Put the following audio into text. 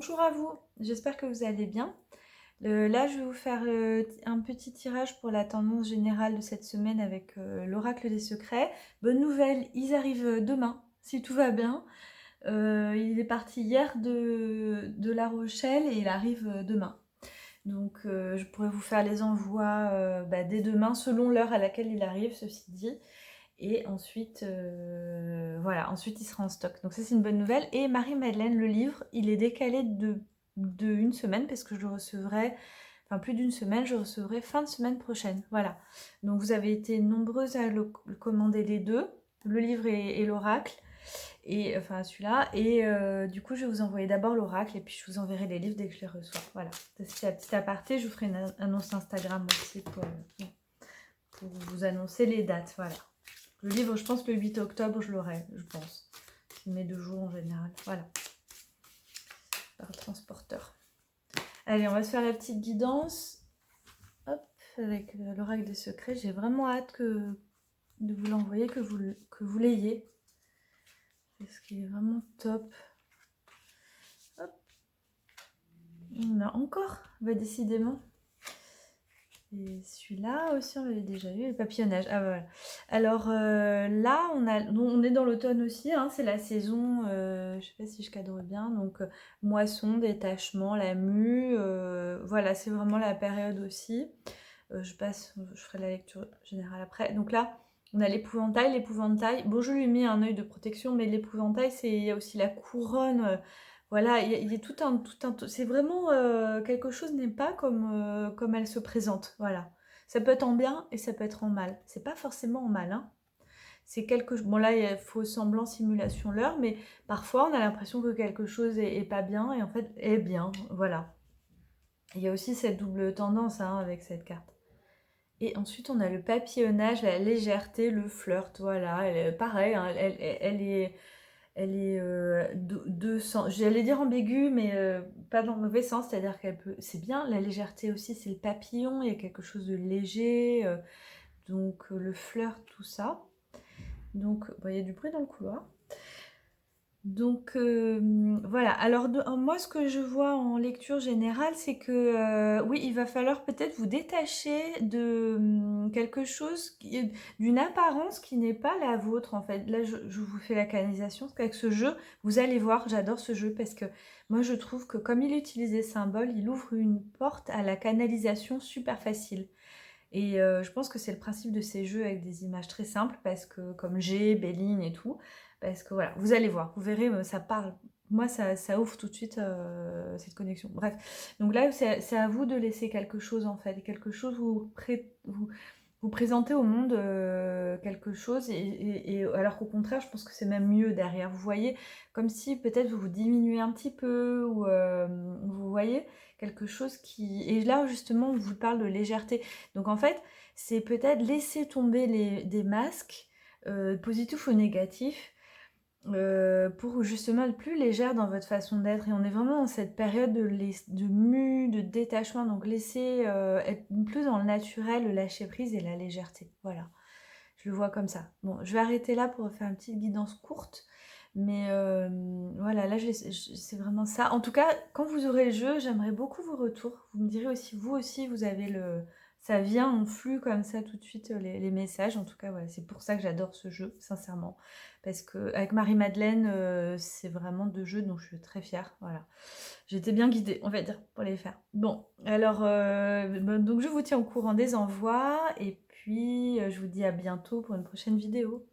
Bonjour à vous, j'espère que vous allez bien. Là, je vais vous faire un petit tirage pour la tendance générale de cette semaine avec l'oracle des secrets. Bonne nouvelle, ils arrivent demain, si tout va bien. Il est parti hier de La Rochelle et il arrive demain. Donc, je pourrais vous faire les envois dès demain, selon l'heure à laquelle il arrive, ceci dit. Et ensuite, voilà, ensuite il sera en stock. Donc ça, c'est une bonne nouvelle. Et Marie-Madeleine, le livre, il est décalé de une semaine parce que je le recevrai, enfin plus d'une semaine, je le recevrai fin de semaine prochaine. Voilà. Donc vous avez été nombreuses à le commander les deux, le livre et l'oracle. Et enfin celui-là. Et du coup, je vais vous envoyer d'abord l'oracle et puis je vous enverrai les livres dès que je les reçois. Voilà. C'est la petite aparté. Je vous ferai une annonce Instagram aussi pour vous annoncer les dates. Voilà. Le livre, je pense que le 8 octobre, je l'aurai, je pense. C'est mes 2 jours en général. Voilà. Par transporteur. Allez, on va se faire la petite guidance. Hop, avec l'oracle des secrets. J'ai vraiment hâte de vous l'envoyer, que vous l'ayez. Parce qu'il est vraiment top. Hop. Il y en a encore, bah, décidément. Et celui-là aussi, on l'avait déjà vu, le papillonnage. Ah voilà. Alors là, on est dans l'automne aussi, hein, c'est la saison, je sais pas si je cadre bien, donc moisson, détachement, la mue, voilà, c'est vraiment la période aussi. Je ferai la lecture générale après. Donc là, on a l'épouvantail. L'épouvantail, bon, je lui ai mis un œil de protection, mais l'épouvantail, il y a aussi la couronne. Voilà, il y a c'est vraiment quelque chose n'est pas comme elle se présente. Voilà, ça peut être en bien et ça peut être en mal. C'est pas forcément en mal, hein. C'est quelque chose. Bon là, il y a faux semblant, simulation, leurre, mais parfois on a l'impression que quelque chose est pas bien et en fait est bien. Voilà. Il y a aussi cette double tendance, hein, avec cette carte. Et ensuite, on a le papillonnage, la légèreté, le flirt, voilà. Pareil, hein, j'allais dire ambiguë, mais pas dans le mauvais sens, c'est-à-dire c'est bien, la légèreté aussi, c'est le papillon, il y a quelque chose de léger, donc le flirt, tout ça. Donc, bon, il y a du bruit dans le couloir. Donc voilà, alors moi ce que je vois en lecture générale, c'est que oui, il va falloir peut-être vous détacher de quelque chose, d'une apparence qui n'est pas la vôtre en fait. Là, je vous fais la canalisation, parce qu'avec ce jeu, vous allez voir, j'adore ce jeu parce que moi je trouve que comme il utilise des symboles, il ouvre une porte à la canalisation super facile. Et je pense que c'est le principe de ces jeux avec des images très simples, parce que comme G, Béline et tout, parce que voilà, vous allez voir, vous verrez, ça parle. Moi, ça ouvre tout de suite cette connexion. Bref, donc là, c'est à vous de laisser quelque chose en fait, quelque chose vous présentez au monde quelque chose, et alors qu'au contraire, je pense que c'est même mieux derrière. Vous voyez, comme si peut-être vous vous diminuez un petit peu, ou vous voyez quelque chose qui... Et là, justement, on vous parle de légèreté. Donc en fait, c'est peut-être laisser tomber des masques, positifs ou négatifs, pour justement être plus légère dans votre façon d'être. Et on est vraiment dans cette période de mue, de détachement, donc laisser être plus dans le naturel, le lâcher prise et la légèreté. Voilà, je le vois comme ça. Bon, je vais arrêter là pour faire une petite guidance courte. Mais voilà, là c'est vraiment ça. En tout cas, quand vous aurez le jeu, j'aimerais beaucoup vos retours. Vous me direz aussi, vous aussi, vous avez ça vient en flux comme ça tout de suite, les messages. En tout cas, voilà, c'est pour ça que j'adore ce jeu, sincèrement. Parce que avec Marie-Madeleine, c'est vraiment 2 jeux dont je suis très fière. Voilà. J'ai été bien guidée, on va dire, pour les faire. Bon, alors, donc je vous tiens au courant des envois. Et puis, je vous dis à bientôt pour une prochaine vidéo.